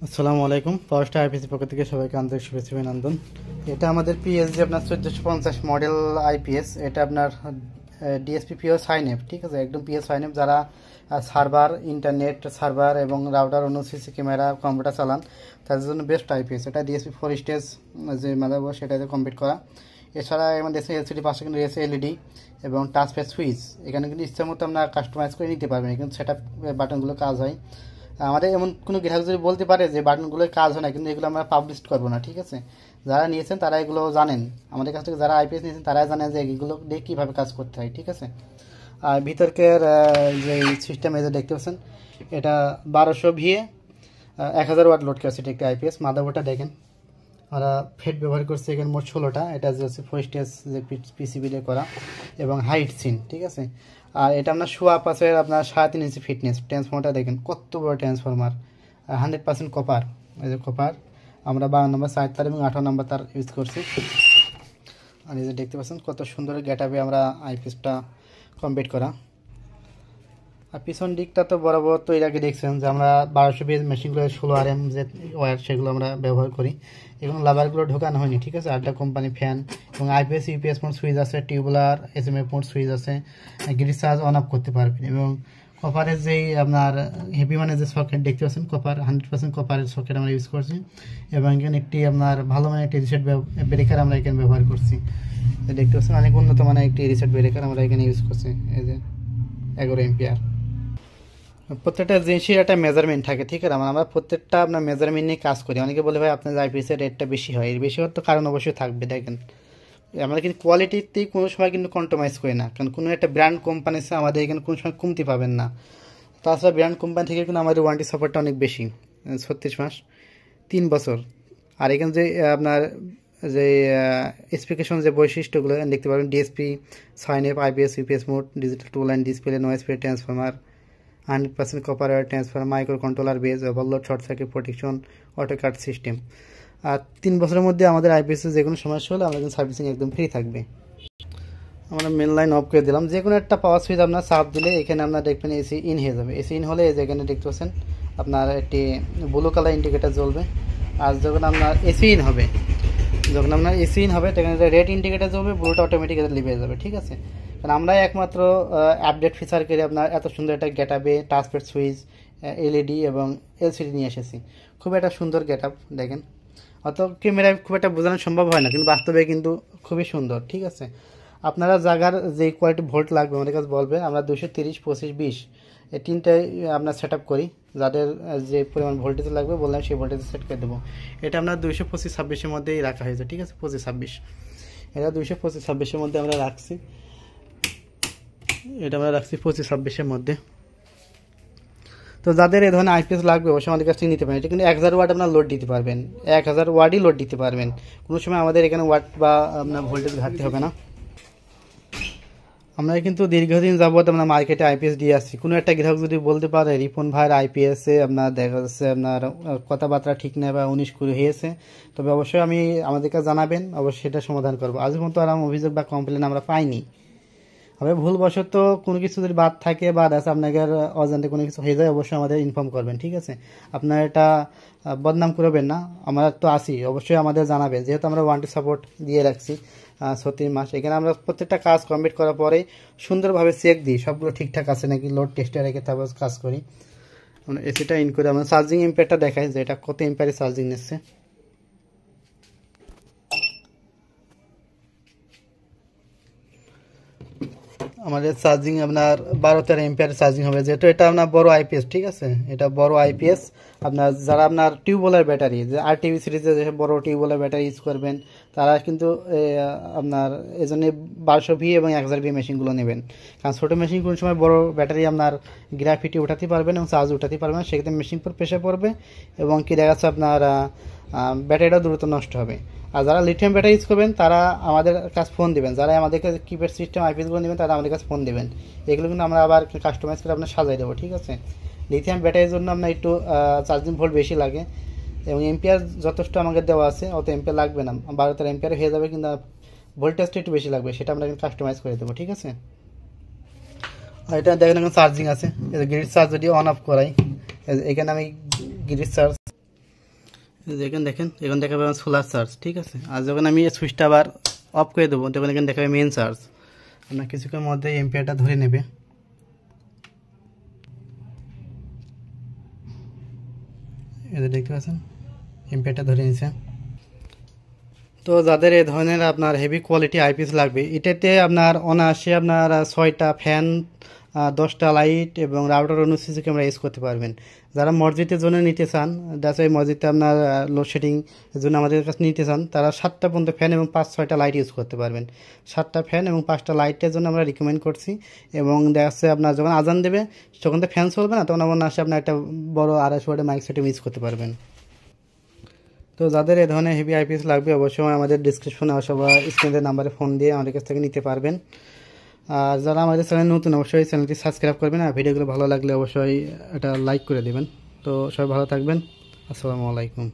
আসসালামু আলাইকুম। First IPC পক্ষ থেকে সবাইকে আন্তরিক শুভেচ্ছা অভিনন্দন। এটা আমাদের পিএসজি আপনার 1450 মডেল আইপিএস। এটা আপনার ডিএসপি পিও সাইন এফ, ঠিক আছে, একদম পিও সাইন এফ। যারা সার্ভার, ইন্টারনেট সার্ভার এবং রাউটার, অন্য সিসি ক্যামেরা, কম্পিউটার চালান, তাদের জন্য বেস্ট আইপিএস। এটা ডিএসপি 4 স্টেজ যে মাদারবোর্ড সেটাতে কমপ্লিট করা। এছাড়া আমাদের দেশে এলসিডি পাশে কিন্তু রয়েছে এলইডি এবং টাচপ্যাড সুইচ। এখানে কিন্তু ইচ্ছা মতো আমরা কাস্টমাইজ করে নিতে পারবেন, কিন্তু সেট আপ বাটনগুলো কাজ হয়। আমাদের এমন কোনো গ্রাহক যদি বলতে পারে যে বাটনগুলোর কাজ হয় না, কিন্তু এগুলো আমরা পাবলিশ করবো না, ঠিক আছে। যারা নিয়েছেন তারা এগুলো জানেন, আমাদের কাছ থেকে যারা আইপিএস নিয়েছেন তারা জানেন যে এগুলো দিয়ে কীভাবে কাজ করতে হয়, ঠিক আছে। আর ভিতরকের যে সিস্টেম এই যে দেখতে পাচ্ছেন, এটা 1200 ভিএ 1000 ওয়াট লোড ক্যাপাসিটি একটি আইপিএস। মাদারবোর্ডটা দেখেন, আমরা ফেট ব্যবহার করছি এখানে মোট 16টা। এটা যে হচ্ছে 4 স্টেজ যে পিসিবি দিয়ে করা এবং হাইট সিন, ঠিক আছে। আর এটা আপনার শো আপ আছে আপনার 3.5 ইঞ্চি ফিটনেস। ট্রান্সফর্মারটা দেখেন কত বড় ট্রান্সফর্মার, 100% কপার। এই যে কপার, আমরা 12 নম্বর 4 তার এবং 18 নম্বর তার ইউজ করছি। আর এই যে দেখতে পাচ্ছেন কত সুন্দর গেট আপে আমরা আইপিএসটা কমপ্লিট করা। আর পিছন দিকটা তো বরাবর তো এর আগে দেখছেন যে আমরা 1200 পিএস মেশিনগুলো 16 RM যে ওয়্যার সেগুলো আমরা ব্যবহার করি। এগুলো লাভারগুলো ঢোকানো হয়নি, ঠিক আছে। আড্ডা কোম্পানি ফ্যান এবং আইপিএস ইউপিএস মোড সুইচ আছে, টিউবুলার এসএমএফ মোড সুইচ আছে, গ্রিড চার্জ অন অফ করতে পারবেন। এবং কপারের যেই আপনার হেভি মানে যে সকেট দেখতে পাচ্ছেন, কপার 100% কপারের সকেট আমরা ইউজ করছি। এবং এখানে একটি আপনার ভালো মানের একটি রিসেট ব্রেকার আমরা এখানে ব্যবহার করছি। দেখতে পাচ্ছেন অনেক উন্নত মানের একটি রিসেট ব্রেকার আমরা এখানে ইউজ করছি। এই যে 11 এম্পিয়ার। প্রত্যেকটা জিনিসের একটা মেজারমেন্ট থাকে, ঠিক আছে। আমরা প্রত্যেকটা আপনার মেজারমেন্ট নিয়ে কাজ করি। অনেকে বলে ভাই আপনার আইপিএসের রেটটা বেশি হয়, এর বেশি হওয়ার তো কারণ অবশ্যই থাকবে। দেখেন আমরা কিন্তু কোয়ালিটিতেই কোনো সময় কিন্তু কম্প্রোমাইজ করি না, কারণ কোনো একটা ব্র্যান্ড কোম্পানিতে আমাদের এখানে কোনো সময় কমতি পাবেন না। তাছাড়া ব্র্যান্ড কোম্পানি থেকে কিন্তু আমাদের ওয়ারেন্টি সাপোর্টটা অনেক বেশি, 36 মাস 3 বছর। আর এখানে যে আপনার যে স্পেসিফিকেশন যে বৈশিষ্ট্যগুলো দেখতে পাবেন, DSP sine F, IPS UPS mode, digital two line display, noise free transformer, 100% copper wire transfer, micro controller base, overload, short circuit protection, auto cut system. আর 3 বছরের মধ্যে আমাদের আইপিএস যে কোনো সমস্যা হলে আমাদের সার্ভিসিং একদম ফ্রি থাকবে। আমরা মেন লাইন অফ করে দিলাম। যে কোনো একটা পাওয়ার সুইচ আপনার চাপ দিলে এখানে আপনার দেখবেন এসি ইন হয়ে যাবে। এসি ইন হলে যেখানে দেখতে পাচ্ছেন আপনার একটি ব্লু কালার ইন্ডিকেটার জ্বলবে। আর যখন আপনার এসি ইন হবে, যখন আপনার এসি ইন হবে তখন রেড ইন্ডিকেটার জ্বলবে, ব্লুটা অটোমেটিক্যালি লিভ হয়ে যাবে, ঠিক আছে। কারণ আমরাই একমাত্র আপডেট ফিচার করে আপনার এত সুন্দর একটা গেট আপে টাচপ্যাড সুইচ, এলইডি এবং এলসিডি নিয়ে এসেছি। খুব একটা সুন্দর গেট আপ দেখেন। অত ক্যামেরায় খুব একটা বোঝানো সম্ভব হয় না, কিন্তু বাস্তবে কিন্তু খুবই সুন্দর, ঠিক আছে। আপনারা জায়গার যে কোয়ালিটি ভোল্ট লাগবে আমাদের কাছে বলবেন, আমরা 230, 25, 20 এই তিনটাই আপনার সেট আপ করি। যাদের যে পরিমাণ ভোল্টেজ লাগবে বললাম সেই ভোল্টেজ সেট করে দেবো। এটা আপনার 225, 26-এর মধ্যেই রাখা হয়েছে, ঠিক আছে। 25, 26 এটা 225, 26-এর মধ্যে আমরা রাখছি। এটা আমরা রাখছি 25, 26-এর মধ্যে। তো যাদের এই ধরনের আইপিএস লাগবে অবশ্যই আমাদের কাছ থেকে নিতে পারেন। এটা কিন্তু 1000 ওয়াট আপনার লোড দিতে পারবেন, 1000 ওয়াটই লোড দিতে পারবেন। কোনো সময় আমাদের এখানে ওয়াট বা আপনার ভোল্টেজ ঘাটতি হবে না। আমরা কিন্তু দীর্ঘদিন যাবত আমরা মার্কেটে আইপিএস দিয়ে আসছি। কোনো একটা গ্রাহক যদি বলতে পারে রিপন ভাইয়ের আইপিএসে আপনার দেখা যাচ্ছে আপনার কথাবার্তা ঠিক নেই বা 19-20 হয়েছে, তবে অবশ্যই আমাদের কাছে জানাবেন, অবশ্যই সেটা সমাধান করবো। আজ পর্যন্ত আর অভিযোগ বা কমপ্লেন আমরা পাইনি। হবে ভুলবশত কোনো কিছু যদি বাদ থাকে বা আছে আপনাকে অজান্তে কোনো কিছু হয়ে যায়, অবশ্যই আমাদের ইনফর্ম করবেন, ঠিক আছে। আপনার এটা বদনাম করবেন না, আমরা তো আসি, অবশ্যই আমাদের জানাবেন। যেহেতু আমরা ওয়ারেন্টি সাপোর্ট দিয়ে রাখছি 36 মাস। এখানে আমরা প্রত্যেকটা কাজ কমপ্লিট করার পরে সুন্দরভাবে চেক দিই সবগুলো ঠিকঠাক আছে নাকি, লোড টেস্টে রেখে তারপর কাজ করি। আমরা এসিটা ইন করে আমরা চার্জিং এম্পিয়ারটা দেখাই যে এটা কত এম্পিয়ারে চার্জিং নিচ্ছে। আমাদের চার্জিং আপনার 12-13 এম্পিয়ার চার্জিং হবে, যেহেতু এটা আপনার বড় আইপিএস, ঠিক আছে। এটা বড় আইপিএস। আপনার যারা আপনার টিউবওয়েলের ব্যাটারি, যে আরটিভি সিরিজে যে বড় টিউবওয়েলের ব্যাটারি ইউজ করবেন, তারা কিন্তু আপনার এই জন্য 1200 ভি এবং 1000 ভি মেশিনগুলো নেবেন। কারণ ছোটো মেশিন কোনো সময় বড় ব্যাটারি আপনার গ্রাফিটি উঠাতে পারবেন এবং চার্জ উঠাতে পারবেন, সেক্ষেত্রে মেশিন পর প্রেশার পড়বে এবং কি দেখা যাচ্ছে আপনার ব্যাটারিটা দ্রুত নষ্ট হবে। আর যারা লিথিয়াম ব্যাটারি ইউজ করবেন তারা আমাদের কাছে ফোন দেবেন, যারা আমাদের কাছে কিপ্যাড সিস্টেম আইপিএসগুলো নেবেন তারা আমাদের কাছে ফোন দেবেন। এগুলো কিন্তু আমরা আবার কাস্টমাইজ করে আপনার সাজাই দেবো, ঠিক আছে। লিথিয়াম ব্যাটারির জন্য আপনার একটু চার্জিং ভোল্ট বেশি লাগে এবং এম্পিয়ার যথেষ্ট আমাদের দেওয়া আছে, অত এম্পিয়ার লাগবে না, 12-13 এম্পিয়ার হয়ে যাবে, কিন্তু ভোল্টেজটা একটু বেশি লাগবে, সেটা আমরা কাস্টমাইজ করে দেবো, ঠিক আছে। আর এটা দেখেন এখন চার্জিং আছে, গ্রিড চার্জ যদি অন অফ করাই, এখানে আমি গ্রিড চার্জ এখানে দেখেন, এখন দেখাবে আমার সোলার চার্জ, ঠিক আছে। আর যখন আমি সুইচটা আবার অফ করে দেবো তখন এখানে দেখাবে মেন চার্জ। আপনার কিছুক্ষণের মধ্যে এম্পিয়ারটা ধরে নেবে। এই যে দেখতে পাচ্ছেন এম্পিয়ারটা ধরে নিয়েছে। তো যাদের এই ধরনের আপনার হেভি কোয়ালিটি আইপিএস লাগবে, এটাতে আপনার অনায়াসে আপনার 6টা ফ্যান, 10টা লাইট এবং রাউটার অনুসিসি ক্যামেরা ইউজ করতে পারবেন। যারা মসজিদের জন্য নিতে চান, যাতে ওই মসজিদে আপনার লোডশেডিং এর জন্য আমাদের কাছে নিতে চান, তারা 7টা পর্যন্ত ফ্যান এবং 5-6টা লাইট ইউজ করতে পারবেন। 7টা ফ্যান এবং 5টা লাইটের জন্য আমরা রিকমেন্ড করছি। এবং দেখা যাচ্ছে আপনার যখন আজান দেবে তখন তো ফ্যান চলবে না, তখন অনায়াসে আপনার একটা বড় 250 ওয়াটের মাইক সেটে ইউজ করতে পারবেন। তো যাদের এই ধরনের হেভি আইপিএস লাগবে অবশ্যই আমাদের ডিসক্রিপশনে অথবা স্ক্রিনের নাম্বারে ফোন দিয়ে আমাদের কাছ থেকে নিতে পারবেন। আর যারা আমাদের চ্যানেল নতুন অবশ্যই চ্যানেলটি সাবস্ক্রাইব করবেন, আর ভিডিওগুলো ভালো লাগলে অবশ্যই এটা লাইক করে দেবেন। তো সবাই ভালো থাকবেন। আসসালামু আলাইকুম।